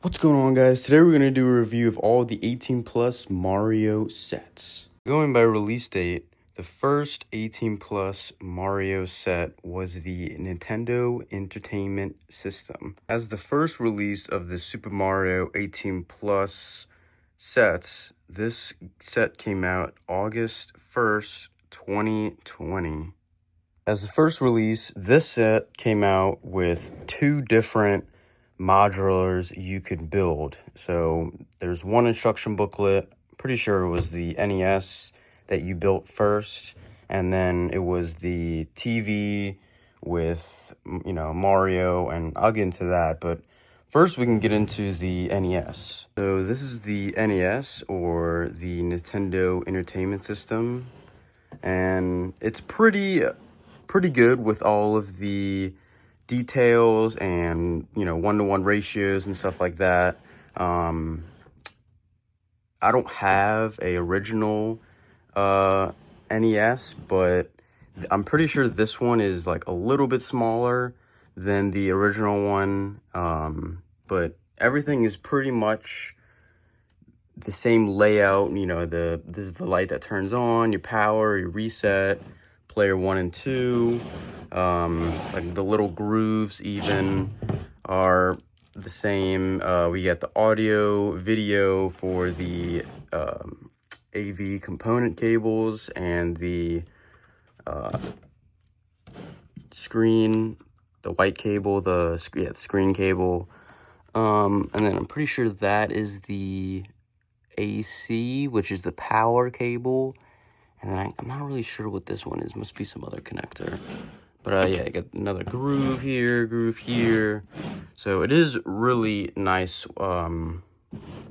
What's going on, guys? Today we're going to do a review of all the 18 plus Mario sets. Going by release date, the first 18 plus Mario set was the Nintendo Entertainment System. As the first release of the Super Mario 18 plus sets, this set came out August 1st, 2020. As the first release, this set came out with two different modulars you could build. So there's one instruction booklet. Pretty sure it was the NES that you built first, and then it was the TV with, Mario, and I'll get into that. But first we can get into the NES. So this is the NES, or the Nintendo Entertainment System, and it's pretty good with all of the details and, one-to-one ratios and stuff like that. I don't have a original NES, but I'm pretty sure this one is like a little bit smaller than the original one. But everything is pretty much the same layout. This is the light that turns on, your power, your reset, player 1 and 2. Like the little grooves even are the same. We get the audio, video for the AV component cables, and the screen, the white cable, the screen cable. And then I'm pretty sure that is the AC, which is the power cable. And then I'm not really sure what this one is. Must be some other connector. But yeah, I got another groove here. So it is really nice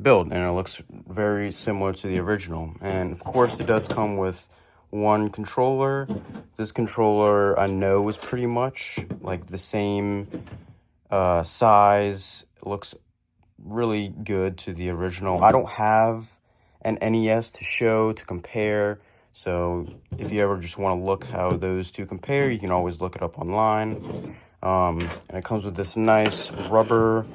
build, and it looks very similar to the original. And of course, it does come with one controller. This controller, I know, is pretty much like the same size. It looks really good to the original. I don't have an NES to compare. So if you ever just want to look how those two compare, you can always look it up online. And it comes with this nice rubber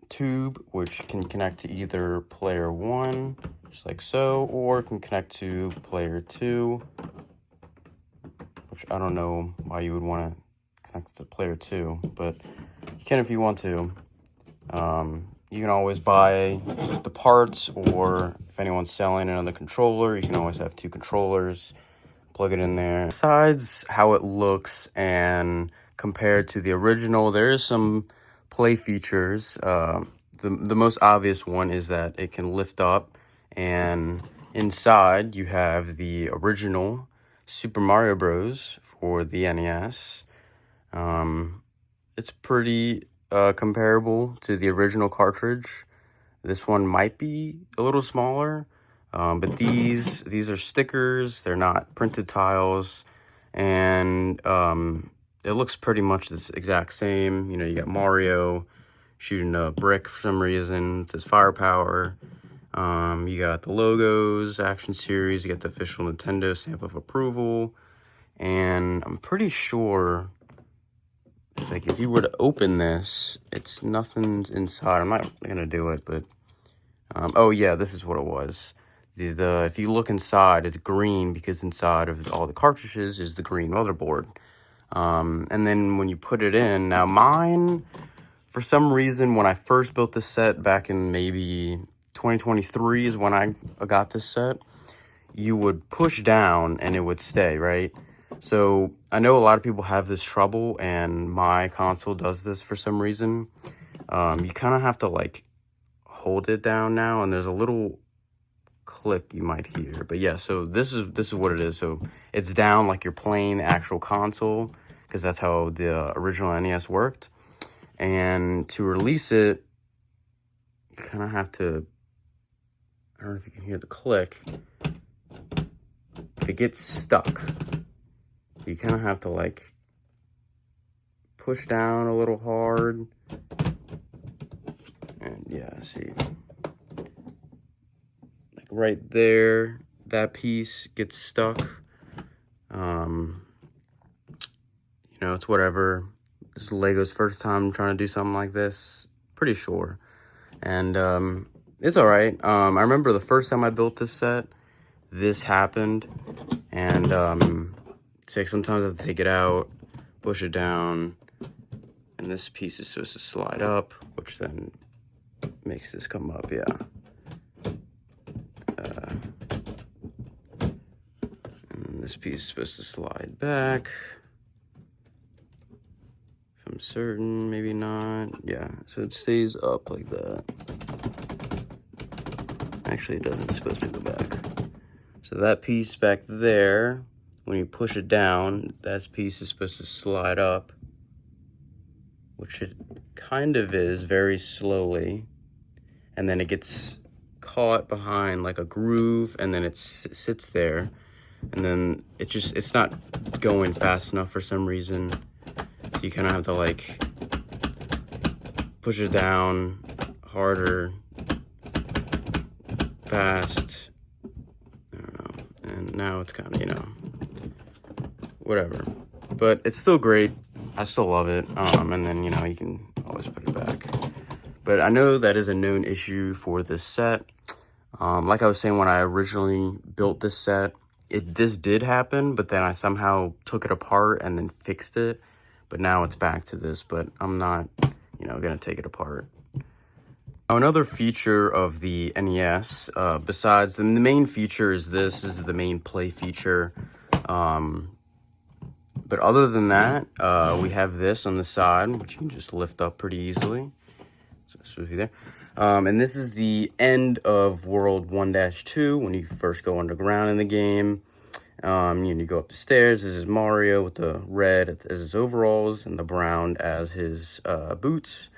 tube, which can connect to either player 1, just like so, or it can connect to player 2, which I don't know why you would want to connect to player 2, but you can if you want to. You can always buy the parts, or if anyone's selling another controller, you can always have two controllers, plug it in there. Besides how it looks and compared to the original, there is some play features. The most obvious one is that it can lift up, and inside you have the original Super Mario Bros. For the NES. It's pretty comparable to the original cartridge. This one might be a little smaller, but these are stickers. They're not printed tiles, and it looks pretty much the exact same. You got Mario shooting a brick for some reason. It says firepower. You got the logos, Action Series. You got the official Nintendo stamp of approval, and I'm pretty sure, like, if you were to open this, it's nothing's inside. I'm not gonna do it, but oh yeah, this is what it was. The if you look inside, it's green because inside of all the cartridges is the green motherboard. And then when you put it in, now mine, for some reason, when I first built this set back in maybe 2023 is when I got this set, you would push down and it would stay, right? So I know a lot of people have this trouble, and my console does this for some reason. You kind of have to like hold it down now, and there's a little click you might hear. But yeah, so this is what it is. So it's down like you're playing the actual console, because that's how the original NES worked. And to release it, you kind of have to, I don't know if you can hear the click. It gets stuck. You kind of have to like push down a little hard. And yeah, see, like right there, that piece gets stuck. It's whatever. This is Lego's first time trying to do something like this. pretty sure. And it's all right. I remember the first time I built this set, this happened, and it's like sometimes I have to take it out, push it down, and this piece is supposed to slide up, which then makes this come up. Yeah. And this piece is supposed to slide back. If I'm certain, maybe not. Yeah, so it stays up like that. Actually, it doesn't. It's supposed to go back. So that piece back there, when you push it down, that piece is supposed to slide up, which it kind of is very slowly. And then it gets caught behind like a groove, and then it sits there. And then it's not going fast enough for some reason. You kind of have to like push it down harder, fast. I don't know. And now it's kind of, you know, whatever. But it's still great. I still love it. And then, you know, you can always put it back. But I know that is a known issue for this set. Like I was saying, when I originally built this set, this did happen, but then I somehow took it apart and then fixed it. But now it's back to this, but I'm not, you know, gonna take it apart. Now, another feature of the NES, besides the main feature is this is the main play feature. But other than that, we have this on the side, which you can just lift up pretty easily. So it's supposed to be there. And this is the end of World 1-2 when you first go underground in the game. You go up the stairs. This is Mario with the red as his overalls and the brown as his boots.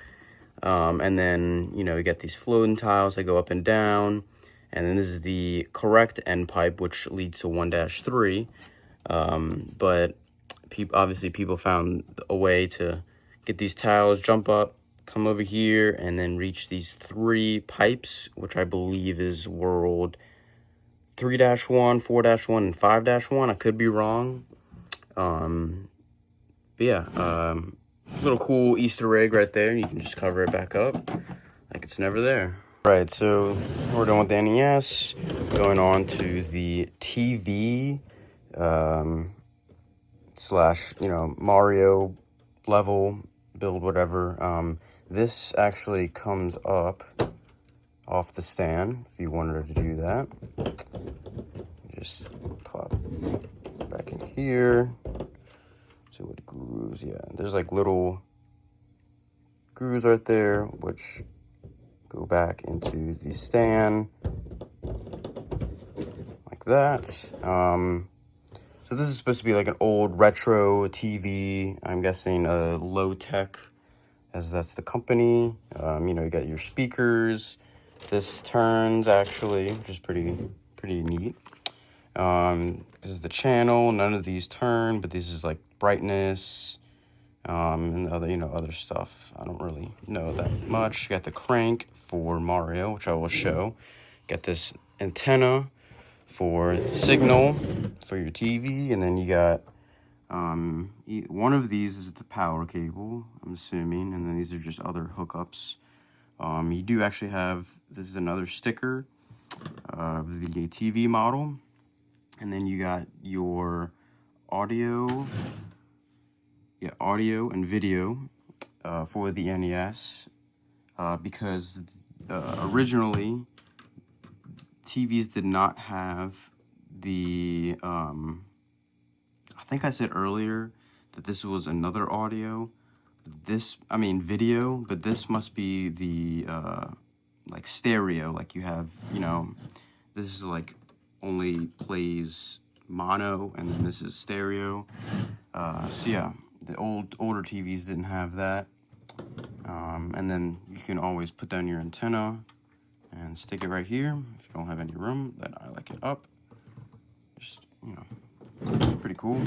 And then, you know, you get these floating tiles that go up and down. And then this is the correct end pipe, which leads to 1-3. But obviously people found a way to get these tiles, jump up, come over here, and then reach these 3 pipes, which I believe is World 3-1, 4-1, and 5-1. I could be wrong. But yeah, little cool Easter egg right there. You can just cover it back up like it's never there. Right, so we're done with the NES. Going on to the TV slash, you know, Mario level build, whatever. This actually comes up off the stand if you wanted to do that. Just pop back in here. See what grooves, yeah. There's like little grooves right there, which go back into the stand like that. So this is supposed to be like an old retro TV. I'm guessing low tech, as that's the company. You know, you got your speakers. This turns actually, which is pretty neat. This is the channel. None of these turn, but this is like brightness, and other, you know, other stuff. I don't really know that much. You got the crank for Mario, which I will show. Got this antenna for the signal for your TV, and then you got one of these is the power cable, I'm assuming, and then these are just other hookups. You do actually have, this is another sticker of the TV model, and then you got your audio and video for the NES, because originally TVs did not have the, I think I said earlier that this was another audio. Video, but this must be the, like stereo, like you have, you know, this is like only plays mono, and then this is stereo. So yeah, the older TVs didn't have that. And then you can always put down your antenna and stick it right here if you don't have any room. Then I like it up. Just, you know, pretty cool.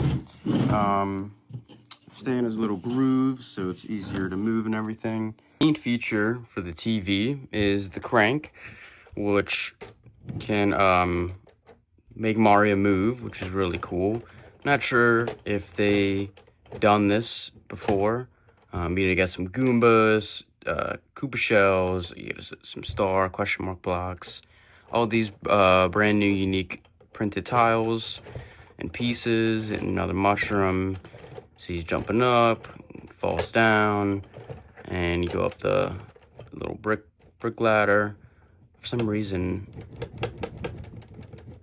Stand has little grooves, so it's easier to move and everything. The main feature for the TV is the crank, which can make Mario move, which is really cool. Not sure if they done this before. You got some Goombas, Koopa shells, you get some star, question mark blocks, all these brand new unique printed tiles and pieces, and another mushroom. So he's jumping up, falls down, and you go up the little brick ladder. For some reason,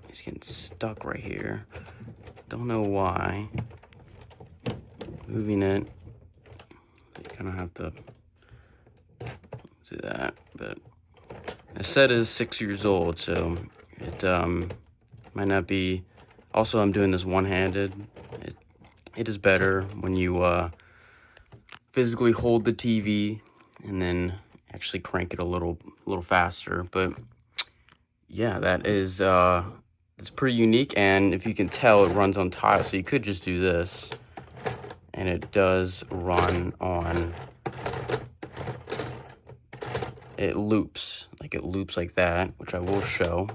he's getting stuck right here. Don't know why. Moving it, you kind of have to do that. But the set is 6 years old, so it might not be. Also, I'm doing this one-handed. It is better when you physically hold the TV and then actually crank it a little faster. But yeah, that is it's pretty unique, and if you can tell, it runs on tile. So you could just do this, and it does run on. It loops like that, which I will show.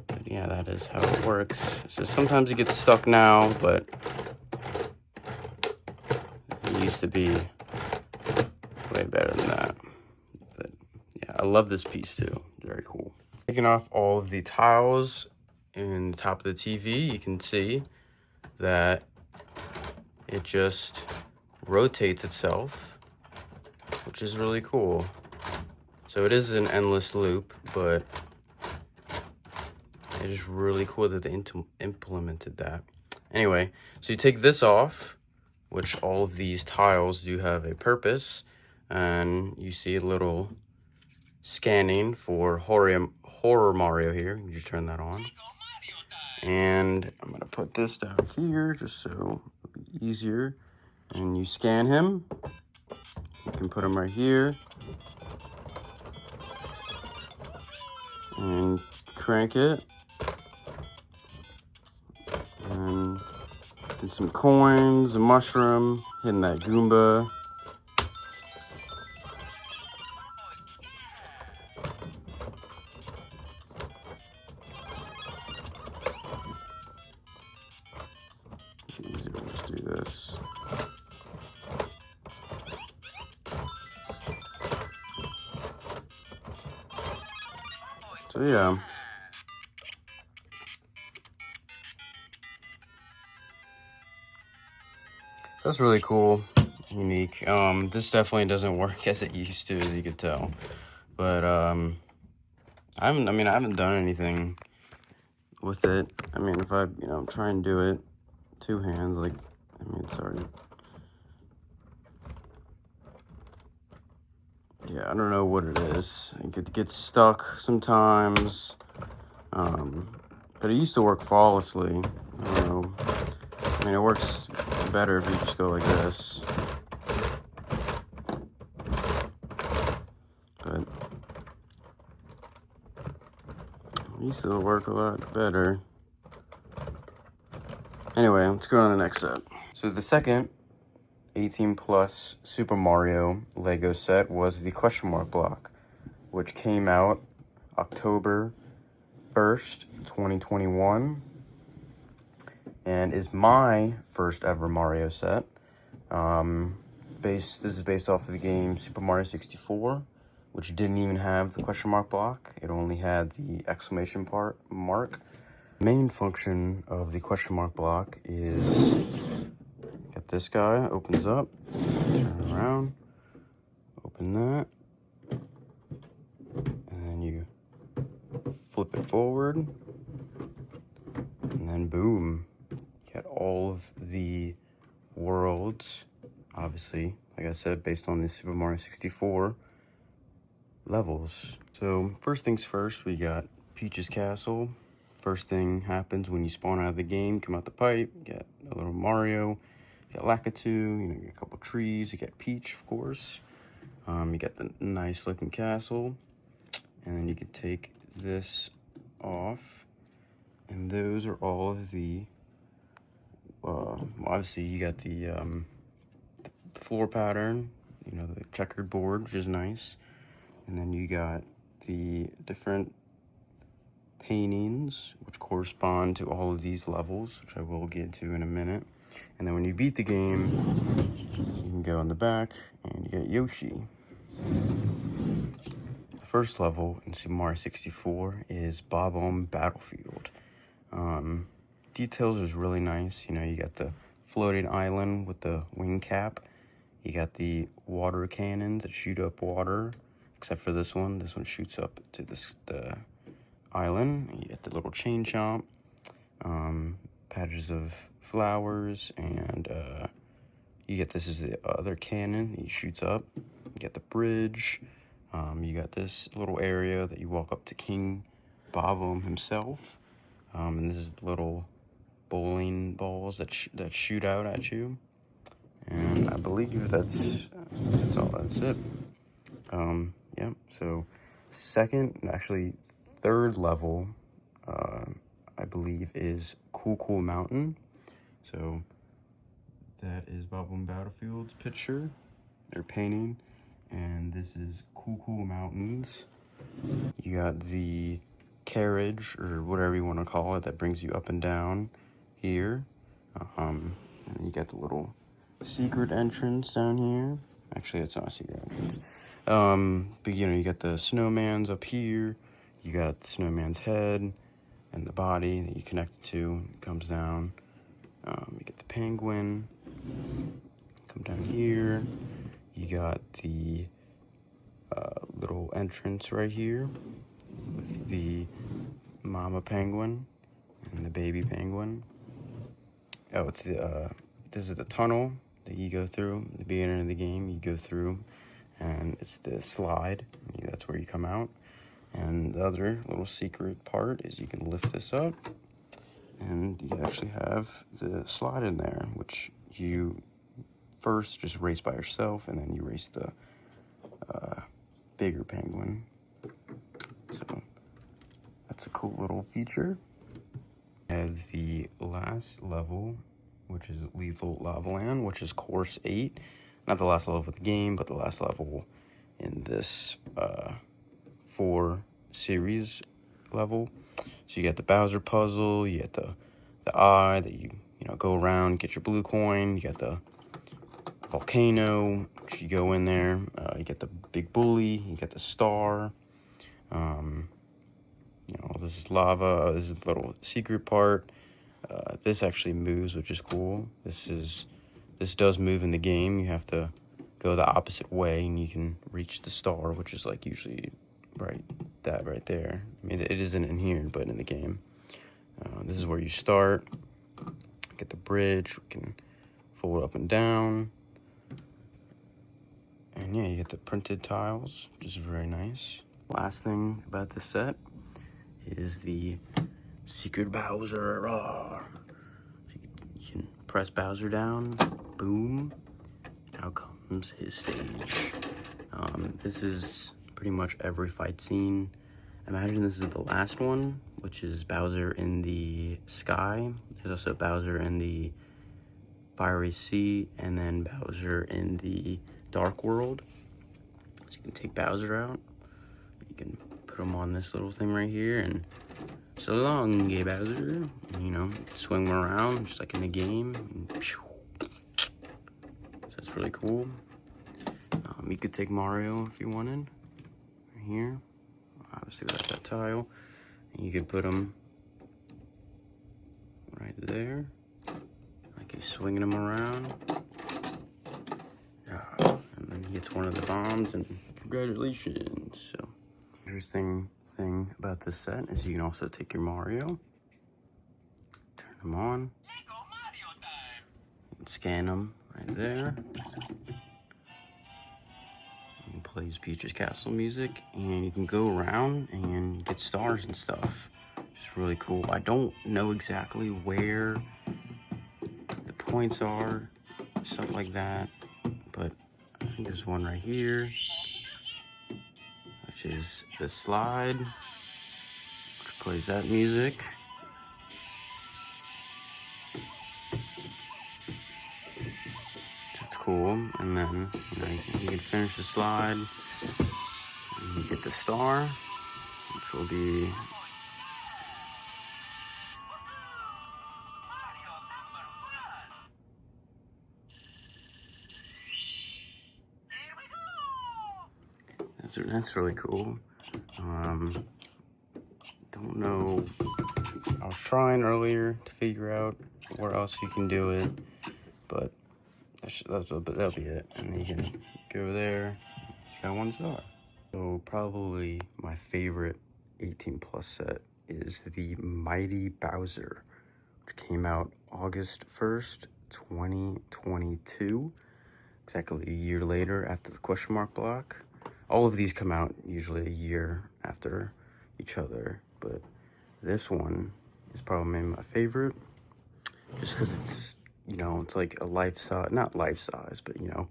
But yeah, that is how it works. So sometimes it gets stuck now, but it used to be way better than that. But yeah, I love this piece too. Very cool. Taking off all of the tiles in the top of the TV, you can see that it just rotates itself, which is really cool. So it is an endless loop, but it is really cool that they implemented that. Anyway, so you take this off, which all of these tiles do have a purpose, and you see a little scanning for horror Mario here. You just turn that on. And I'm gonna put this down here just so it'll be easier. And you scan him. You can put him right here. And crank it. And get some coins, a mushroom, hitting that Goomba. Easy, let's do this. So yeah. So that's really cool, unique. This definitely doesn't work as it used to, as you could tell. But I haven't done anything with it. I mean, if I try and do it two hands, like, sorry. Yeah, I don't know what it is. It gets stuck sometimes. But it used to work flawlessly. I don't know. I mean, it works better if you just go like this. But it used to work a lot better. Anyway, let's go on to the next set. So the second 18 plus Super Mario Lego set was the question mark block, which came out October 1st, 2021, and is my first ever Mario set. This is based off of the game Super Mario 64, which didn't even have the question mark block. It only had the exclamation mark. Main function of the question mark block is, got this guy, opens up, turn around, open that, and then you flip it forward, and then boom, you get all of the worlds, obviously, like I said, based on the Super Mario 64 levels. So first things first, we got Peach's Castle. First thing happens when you spawn out of the game, come out the pipe, you get a little Mario, you get Lakitu, you get a couple trees, you get Peach, of course. You get the nice looking castle, and then you can take this off, and those are all of the, obviously you got the floor pattern, the checkered board, which is nice, and then you got the different paintings which correspond to all of these levels, which I will get to in a minute. And then when you beat the game, you can go on the back and you get Yoshi. The first level in Super Mario 64 is Bob-omb Battlefield. Details is really nice. You know, you got the floating island with the wing cap. You got the water cannons that shoot up water, except for this one. This one shoots up to the island. You get the little chain chomp, patches of flowers, and you get this is the other cannon. He shoots up. You get the bridge. You got this little area that you walk up to King Bob-omb himself, and this is the little bowling balls that shoot out at you. And I believe that's all. That's it. Yeah. So, actually, third level, I believe is Cool Mountain. So that is Bob-omb Battlefield's picture or painting, and this is Cool Mountains. You got the carriage or whatever you want to call it that brings you up and down here. And you got the little secret entrance down here. Actually, it's not a secret entrance. But you know, you got the snowman's up here. You got the snowman's head and the body that you connect it to. It comes down. You get the penguin. Come down here. You got the little entrance right here with the mama penguin and the baby penguin. Oh, it's the this is the tunnel that you go through. At the beginning of the game, you go through, and it's the slide. That's where you come out. And the other little secret part is you can lift this up, and you actually have the slide in there, which you first just race by yourself, and then you race the bigger penguin. So that's a cool little feature. As the last level, which is Lethal Lava Land, which is Course 8. Not the last level of the game, but the last level in this 4 series level. So you got the Bowser puzzle, you get the eye that you know go around, get your blue coin, you got the volcano, which you go in there, you get the big bully, you get the star, you know, this is lava, this is the little secret part. This actually moves, which is cool. This does move in the game. You have to go the opposite way, and you can reach the star, which is like usually right there. I mean, it isn't in here, but in the game. This is where you start. Get the bridge. We can fold up and down. And yeah, you get the printed tiles, which is very nice. Last thing about this set is the Secret Bowser. Rawr. You can press Bowser down. Boom. Now comes his stage. This is pretty much every fight scene. Imagine this is the last one, which is Bowser in the sky. There's also Bowser in the fiery sea, and then Bowser in the dark world. So you can take Bowser out. You can put him on this little thing right here, and so long, gay Bowser. You know, swing him around just like in the game. And so that's really cool. You could take Mario if you wanted. Right here. Obviously, without that tile. And you could put him right there. Like he's swinging him around. And then he hits one of the bombs, and congratulations. So, interesting thing about this set is you can also take your Mario, turn him on, and scan him right there. And plays Peach's Castle music, and you can go around and get stars and stuff. Just really cool. I don't know exactly where the points are, stuff like that, but I think there's one right here, which is the slide, which plays that music. That's cool. And then you can finish the slide, and you get the star, which will be that's really cool. Don't know. I was trying earlier to figure out where else you can do it, but that'll be it. And you can go there. It's got 1 star. So probably my favorite 18 plus set is the Mighty Bowser, which came out August 1st, 2022. Exactly a year later after the question mark block. All of these come out usually a year after each other, but this one is probably my favorite just because it's, you know, it's like a life-size, not life-size, but, you know,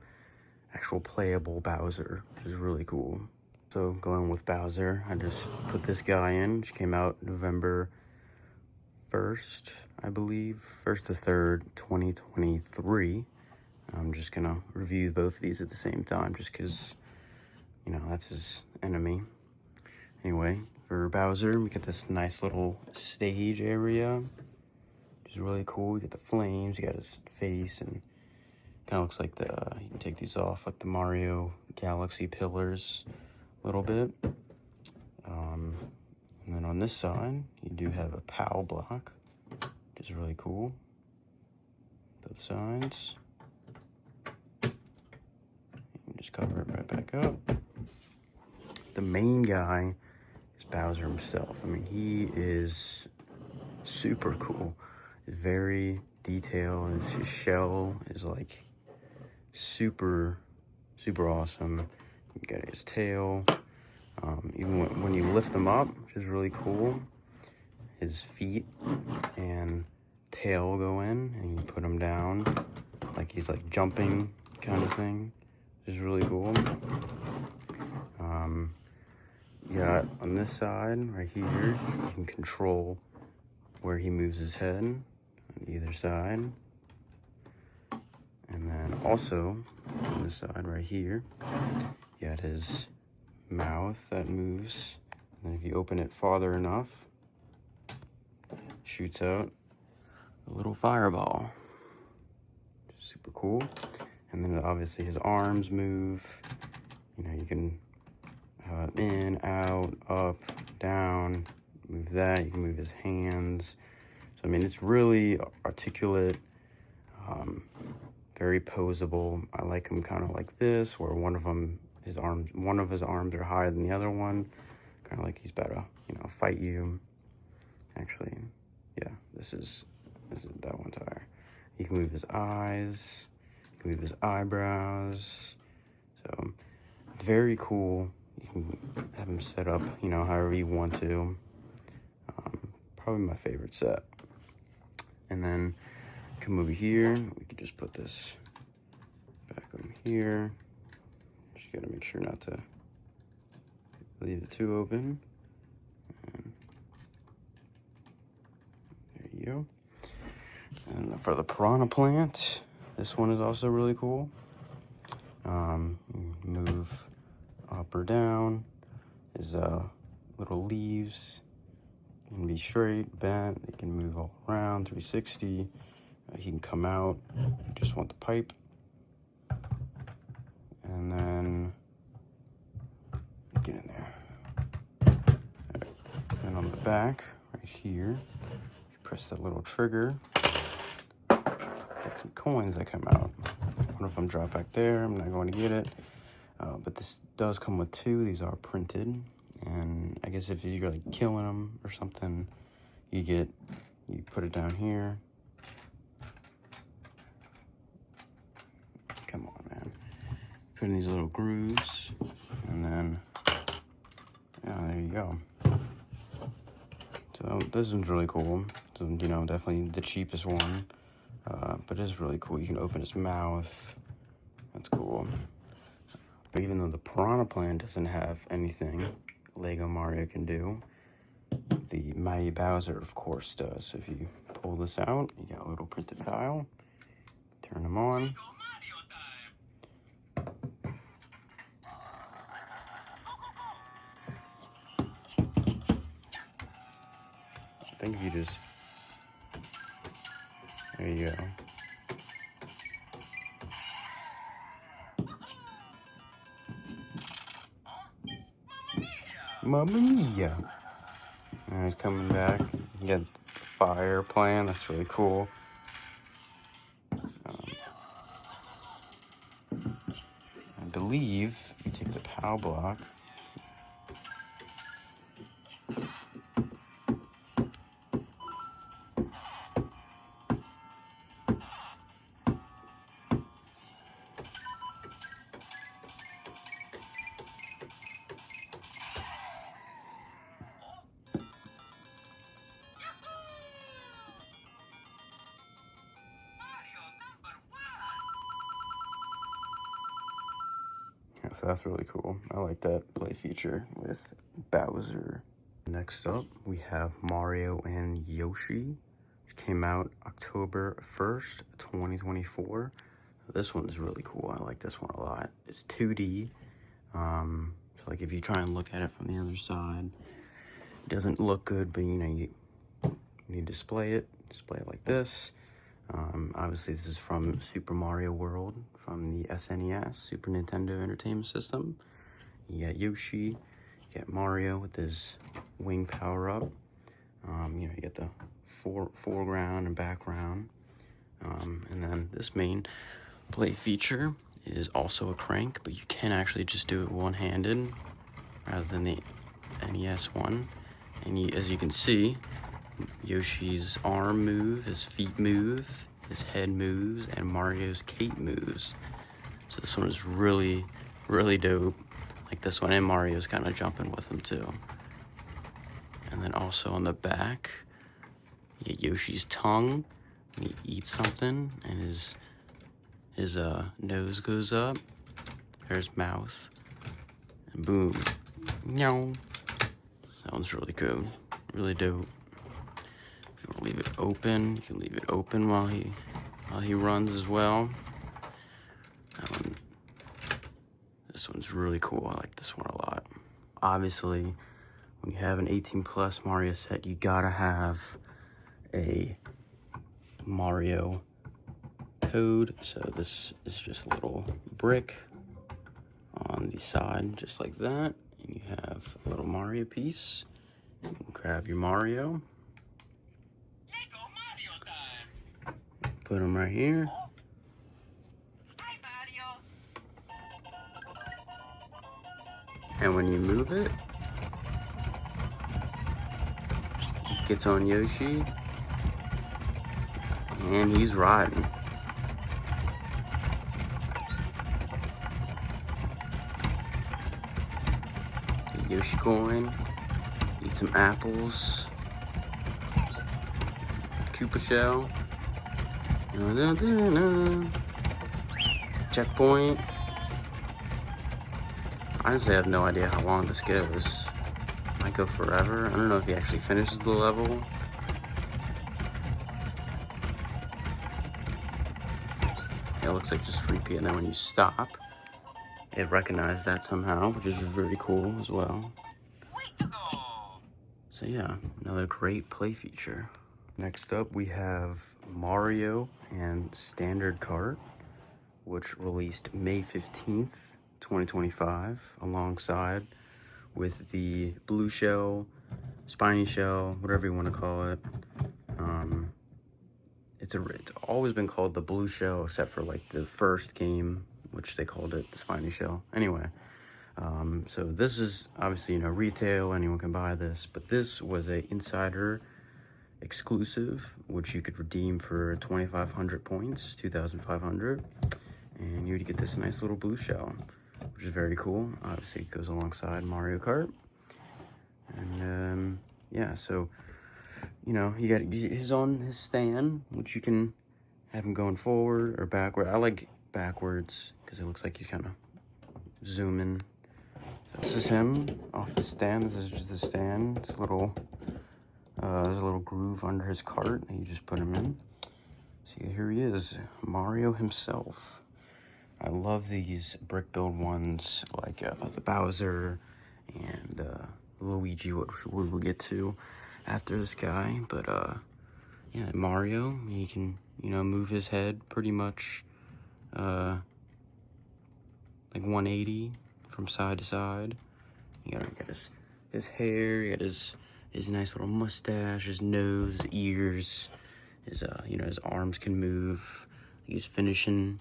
actual playable Bowser, which is really cool. So going with Bowser, I just put this guy in, which came out November 1st, I believe, 1st to 3rd, 2023. I'm just gonna review both of these at the same time just because, you know, that's his enemy. Anyway, for Bowser, we get this nice little stage area, which is really cool. You get the flames, you got his face, and kind of looks like you can take these off like the Mario Galaxy pillars a little bit. And then on this side, you do have a POW block, which is really cool. Both sides. Just cover it right back up. The main guy is Bowser himself. I mean, he is super cool. Very detailed. His shell is like super awesome. You got his tail. Even when you lift them up, which is really cool, his feet and tail go in, and you put him down like he's like jumping kind of thing. Which is really cool. You got on this side right here, you can control where he moves his head on either side. And then also on this side right here, you got his mouth that moves. And if you open it farther enough, it shoots out a little fireball. Super cool. And then obviously his arms move. You know, you can in, out, up, down, move that. You can move his hands. So, I mean, it's really articulate, very posable. I like him kind of like this, where one of his arms are higher than the other one. Kind of like he's about to, you know, fight you. Actually, yeah, this is that one tire. He can move his eyes. He can move his eyebrows. So, very cool. You can have them set up, you know, however you want to. Probably my favorite set. And then come over here. We could just put this back on here. Just gotta make sure not to leave it too open. And there you go. And for the Piranha plant, this one is also really cool. Move up or down. His little leaves can be straight, bent. They can move all around, 360. He can come out. You just want the pipe. And then get in there. Right. And on the back, right here, you press that little trigger. Got some coins that come out. One of them drop back there. I'm not going to get it. But this does come with 2. These are printed. And I guess if you're like killing them or something, you put it down here. Come on, man. Put in these little grooves. And then, yeah, there you go. So this one's really cool. So, you know, definitely the cheapest one. But it is really cool. You can open his mouth. That's cool. But even though the Piranha Plant doesn't have anything Lego Mario can do, the Mighty Bowser, of course, does. So if you pull this out, you got a little printed tile. Turn them on. I think if you just... There you go. Mamma mia. And he's coming back. You got fire playing. That's really cool. I believe you take the POW block. So that's really cool. I like that play feature with Bowser. Next up, we have Mario and Yoshi, which came out October 1st, 2024. This one is really cool. I like this one a lot. It's 2D. So like if you try and look at it from the other side, it doesn't look good, but you know, you need to display it like this. Obviously this is from Super Mario World from the SNES, Super Nintendo Entertainment System. You got Yoshi, you got Mario with his wing power-up. You know, you get the foreground and background. And then this main play feature is also a crank, but you can actually just do it one-handed rather than the NES one. And as you can see, Yoshi's arm move, his feet move, his head moves, and Mario's cape moves. So this one is really, really dope. Like this one, and Mario's kind of jumping with him too. And then also on the back, you get Yoshi's tongue. When he eats something, and his nose goes up. There's mouth, and boom, meow. That one's really good, really dope. If you want to leave it open, you can leave it open while he runs as well. This one's really cool. I like this one a lot. Obviously, when you have an 18+ Mario set, you gotta have a Mario code. So this is just a little brick on the side, just like that. And you have a little Mario piece. You can grab your Mario. Lego Mario time. Put him right here. Hi, Mario. And when you move it, it gets on Yoshi. And he's riding. Yoshi coin. Eat some apples. Koopa shell. Checkpoint. Honestly, I have no idea how long this goes. Might go forever. I don't know if he actually finishes the level. It looks like just repeat, and then when you stop, it recognizes that somehow, which is very cool as well. Way to go. So yeah, another great play feature. Next up, we have Mario and Standard Kart, which released May 15th, 2025, alongside with the Blue Shell, Spiny Shell, whatever you want to call it. It's always been called the Blue Shell, except for like the first game, which they called it the Spiny Shell. Anyway, so this is obviously, you know, retail, anyone can buy this, but this was a insider exclusive, which you could redeem for 2,500 points, 2,500, and you would get this nice little Blue Shell, which is very cool. Obviously, it goes alongside Mario Kart, and yeah, so you know, you got his on his stand, which you can have him going forward or backward. I like backwards because it looks like he's kind of zooming. So this is him off his stand. This is just the stand. It's a little, there's a little groove under his cart that you just put him in. So here he is, Mario himself. I love these brick build ones, like the Bowser and Luigi, which we'll get to after this guy. But yeah, Mario, he can, you know, move his head pretty much like 180 from side to side. You gotta get his his hair. He had his nice little mustache, his nose, ears. His you know, his arms can move. He's finishing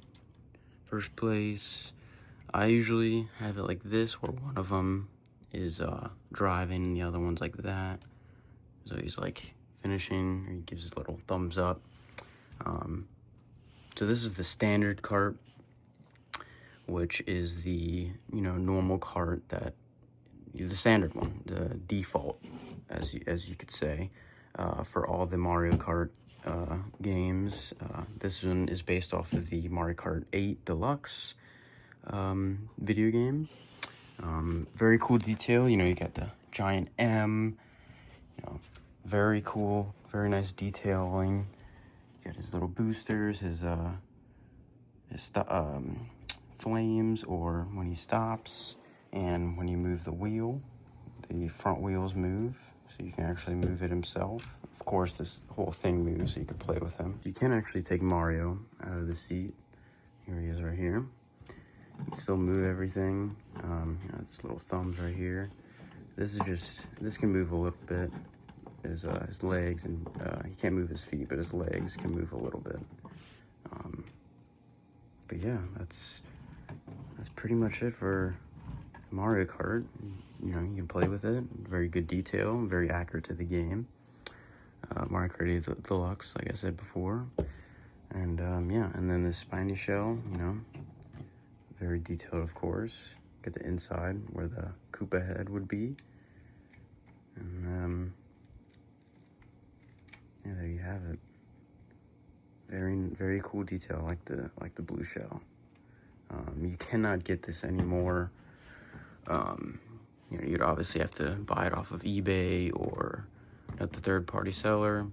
first place. I usually have it like this, where one of them is driving and the other one's like that. So he's like finishing, or he gives his little thumbs up. So this is the standard cart, which is the, you know, normal cart, that the standard one, the default, as you could say, for all the Mario Kart games. This one is based off of the Mario Kart 8 Deluxe video game. Very cool detail. You know, you got the giant M. You know, very cool, very nice detailing. You got his little boosters, his flames, or when he stops, and when you move the wheel, the front wheels move, so you can actually move it himself. Of course, this whole thing moves, so you can play with him. You can actually take Mario out of the seat. Here he is right here. You can still move everything. You know, its little thumbs right here. This can move a little bit. His legs, and he can't move his feet, but his legs can move a little bit. But yeah, that's pretty much it for Mario Kart. You know, you can play with it. Very good detail, very accurate to the game. Mario Kart 8 Deluxe, like I said before. And yeah, and then the Spiny Shell, you know, very detailed, of course. Get the inside where the Koopa head would be. And yeah, there you have it. Very cool detail, like the blue shell. You cannot get this anymore. You know, you'd obviously have to buy it off of eBay or at the third-party seller,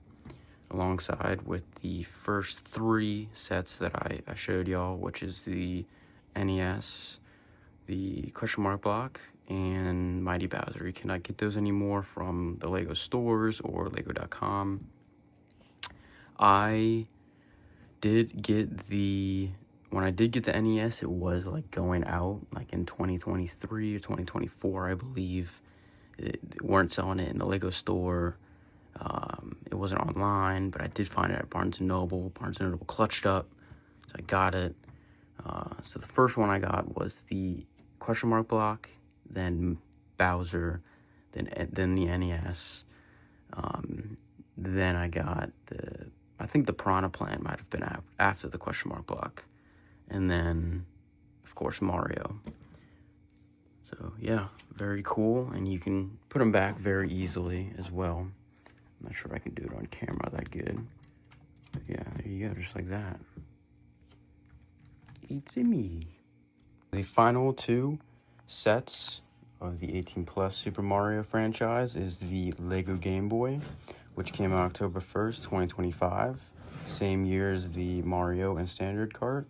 alongside with the first 3 sets that I showed y'all, which is the NES, the question mark block, and Mighty Bowser. You cannot get those anymore from the Lego stores or Lego.com. When I did get the NES, it was like going out like in 2023 or 2024, I believe. They weren't selling it in the Lego store. It wasn't online, but I did find it at Barnes & Noble. Barnes & Noble clutched up, so I got it. So the first one I got was the question mark block, then Bowser, then the NES. Then I got I think the Piranha Plant might have been after the question mark block. And then, of course, Mario. So, yeah, very cool. And you can put them back very easily as well. I'm not sure if I can do it on camera that good. But yeah, there you go, just like that. It's me. The final 2 sets of the 18+ Super Mario franchise is the Lego Game Boy, which came out October 1st, 2025. Same year as the Mario and Standard Kart.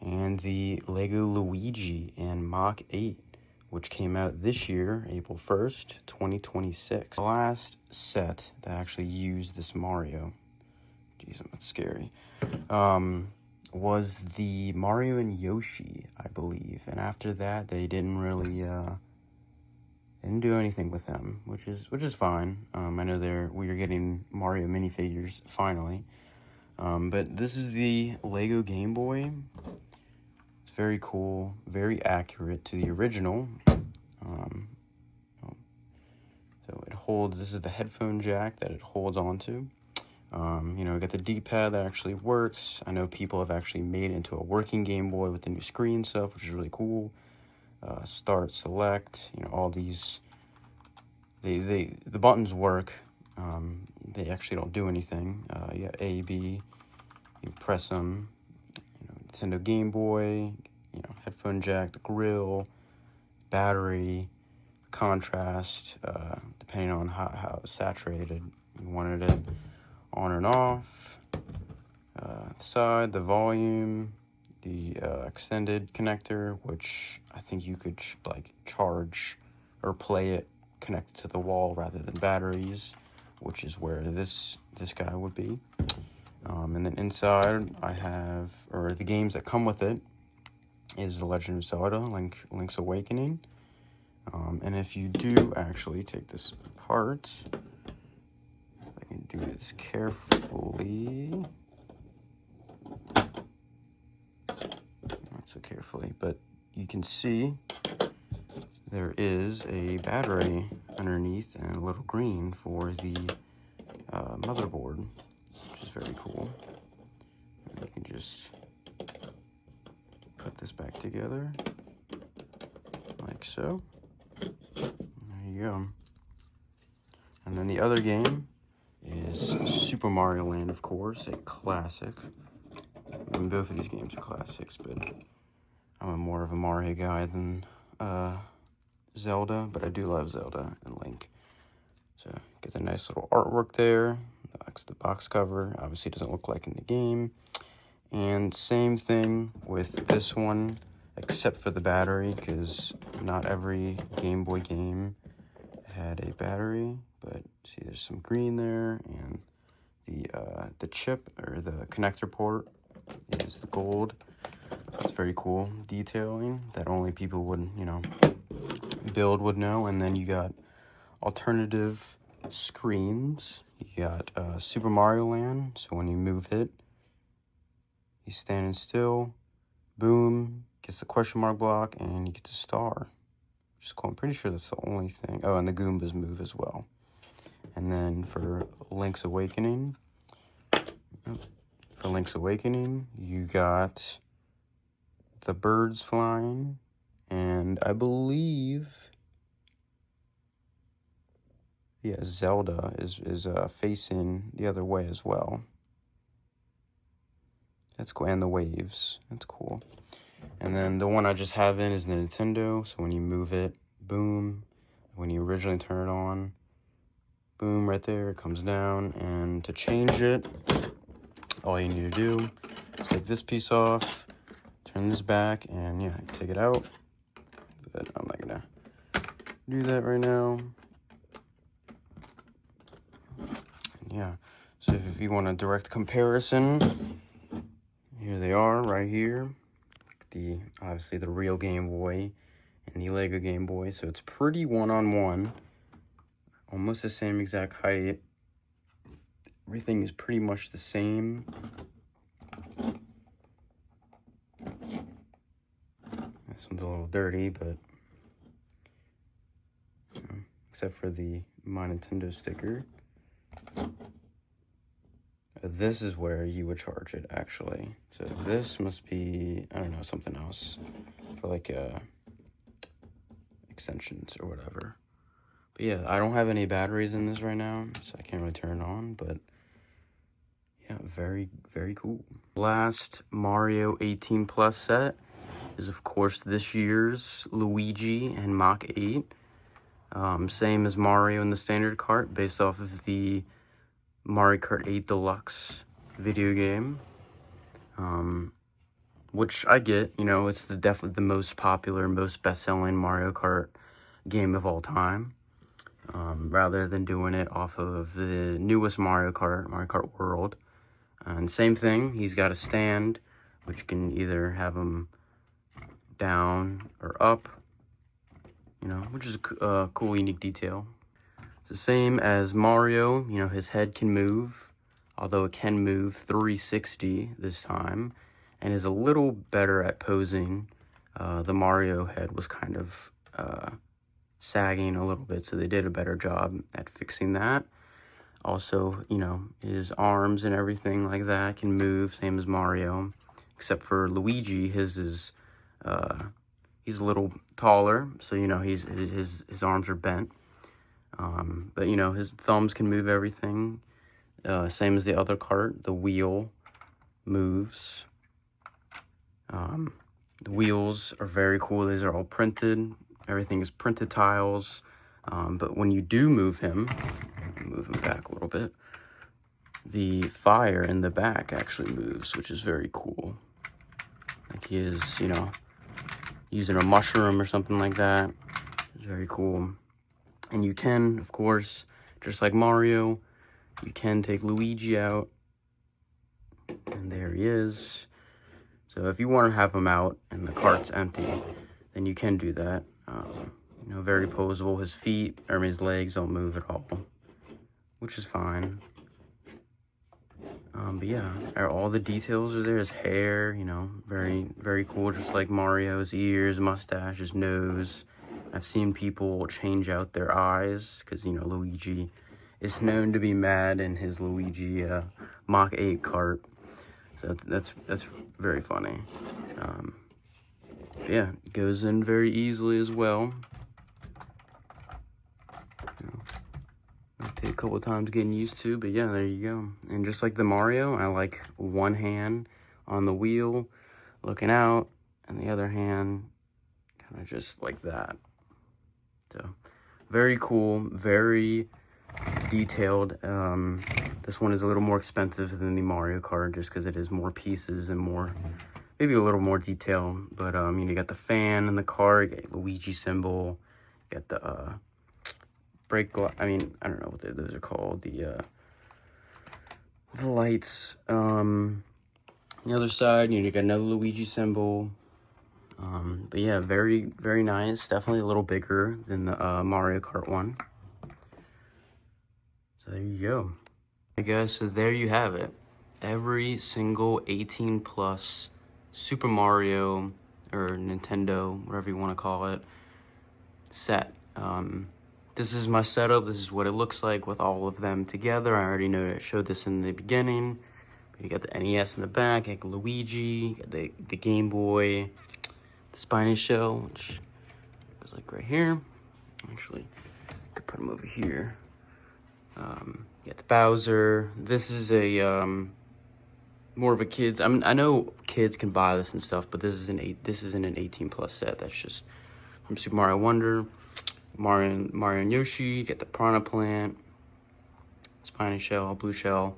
And the Lego Luigi and Mach 8, which came out this year, April 1st, 2026. The last set that actually used this Mario, jeez, that's scary, was the Mario and Yoshi, I believe. And after that, they didn't really, didn't do anything with them, which is fine. I know we are getting Mario minifigures, finally. But this is the Lego Game Boy. Very cool, very accurate to the original. So it holds, this is the headphone jack that it holds onto. You know, we got the D-pad that actually works. I know people have actually made it into a working Game Boy with the new screen stuff, which is really cool. Start, select, you know, all these, the buttons work. They actually don't do anything. Yeah, A, B, you press them. You know, Nintendo Game Boy, you know, headphone jack, the grill, battery, contrast, depending on how saturated you wanted it, on and off, side, the volume, the extended connector, which I think you could like charge or play it connected to the wall rather than batteries, which is where this guy would be. And then inside I have, or the games that come with it, is The Legend of Zelda, Link's Awakening, And if you do actually take this apart, I can do this carefully. Not so carefully, but you can see there is a battery underneath and a little green for the motherboard, which is very cool. And you can just put this back together like so. There you go. And then the other game is Super Mario Land, of course, a classic. I mean, both of these games are classics, but I'm more of a Mario guy than Zelda, but I do love Zelda and Link. So get the nice little artwork there. That's the box cover. Obviously it doesn't look like in the game. And same thing with this one, except for the battery, because not every Game Boy game had a battery. But see, there's some green there, and the chip or the connector port is the gold. It's very cool detailing that only people would, build would know. And then you got alternative screens. You got Super Mario Land, so when you move it, he's standing still, boom, gets the question mark block, and you get the star, which is cool. I'm pretty sure that's the only thing. Oh, and the Goombas move as well. And then for Link's Awakening, you got the birds flying, and I believe, yeah, Zelda is facing the other way as well. That's cool, and the waves. That's cool. And then the one I just have in is the Nintendo, so when you move it, boom. When you originally turn it on, boom, right there, it comes down. And to change it, all you need to do is take this piece off, turn this back, and yeah, take it out. But I'm not gonna do that right now. Yeah, so if you want a direct comparison, here they are right here. Obviously the real Game Boy and the Lego Game Boy, so it's pretty one-on-one, almost the same exact height. Everything is pretty much the same. This one's a little dirty, but except for my Nintendo sticker. This is where you would charge it, actually. So this must be, I don't know, something else for like extensions or whatever. But yeah, I don't have any batteries in this right now, so I can't really turn it on, but yeah, very, very cool. Last Mario 18 Plus set is, of course, this year's Luigi and Mach 8. Same as Mario in the standard cart, based off of the Mario Kart 8 Deluxe video game. Which I get, it's definitely the most popular, most best-selling Mario Kart game of all time. Rather than doing it off of the newest Mario Kart World. And same thing, he's got a stand, which can either have him down or up, which is a cool, unique detail. It's the same as Mario, his head can move, although it can move 360 this time, and is a little better at posing. The Mario head was kind of sagging a little bit, so they did a better job at fixing that. Also, his arms and everything like that can move, same as Mario, except for Luigi. His is he's a little taller, so his arms are bent. But his thumbs can move everything. Same as the other cart, the wheel moves. The wheels are very cool. These are all printed. Everything is printed tiles. But when you do move him back a little bit, the fire in the back actually moves, which is very cool. Like he is, using a mushroom or something like that. It's very cool. And you can, of course, just like Mario, you can take Luigi out. And there he is. So if you want to have him out and the cart's empty, then you can do that. You know, very posable. His feet, or his legs don't move at all, which is fine. But yeah, all the details are there. His hair, you know, very, very cool. Just like Mario's ears, mustache, his nose. I've seen people change out their eyes because, you know, Luigi is known to be mad in his Luigi Mach 8 kart. So that's very funny. Yeah, it goes in very easily as well. You know, might take a couple of times getting used to, but yeah, there you go. And just like the Mario, I like one hand on the wheel looking out, and the other hand kind of just like that. So very cool, very detailed. This one is a little more expensive than the Mario Kart just because it is more pieces and more, maybe a little more detail. But you know, you got the fan in the car, you got Luigi symbol, you got the brake light. I mean, I don't know what those are called. The lights. On the other side, you know, you got another Luigi symbol. But yeah, very, very nice. Definitely a little bigger than the Mario Kart one. So there you go. Hey guys, so there you have it. Every single 18 plus Super Mario or Nintendo, whatever you want to call it, set. This is my setup. This is what it looks like with all of them together. I already know I showed this in the beginning. You got the NES in the back, you got Luigi, you got the Game Boy, the Spiny Shell, which is like right here. Actually, I could put them over here. You got the Bowser. This is a more of a kids. I know kids can buy this and stuff, but this isn't an 18 plus set. That's just from Super Mario Wonder, Mario and Yoshi. You got the Piranha Plant, Spiny Shell, Blue Shell,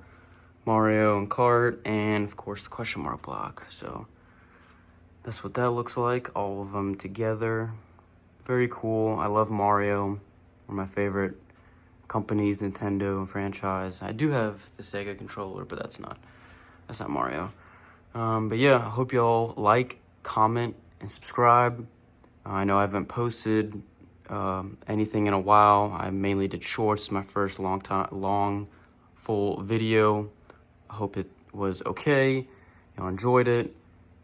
Mario and Kart, and of course the question mark block. So that's what that looks like, all of them together. Very cool. I love Mario, one of my favorite companies, Nintendo franchise. I do have the Sega controller, but that's not Mario. But yeah, I hope y'all like, comment, and subscribe. I know I haven't posted anything in a while. I mainly did shorts, my first long full video. I hope it was okay. Y'all enjoyed it.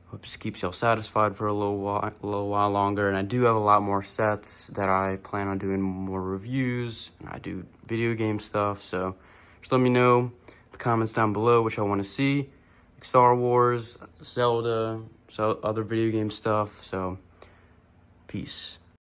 Hope this keeps y'all satisfied for a little while longer. And I do have a lot more sets that I plan on doing more reviews. And I do video game stuff. So just let me know in the comments down below what y'all want to see. Like Star Wars, Zelda, so other video game stuff. So peace.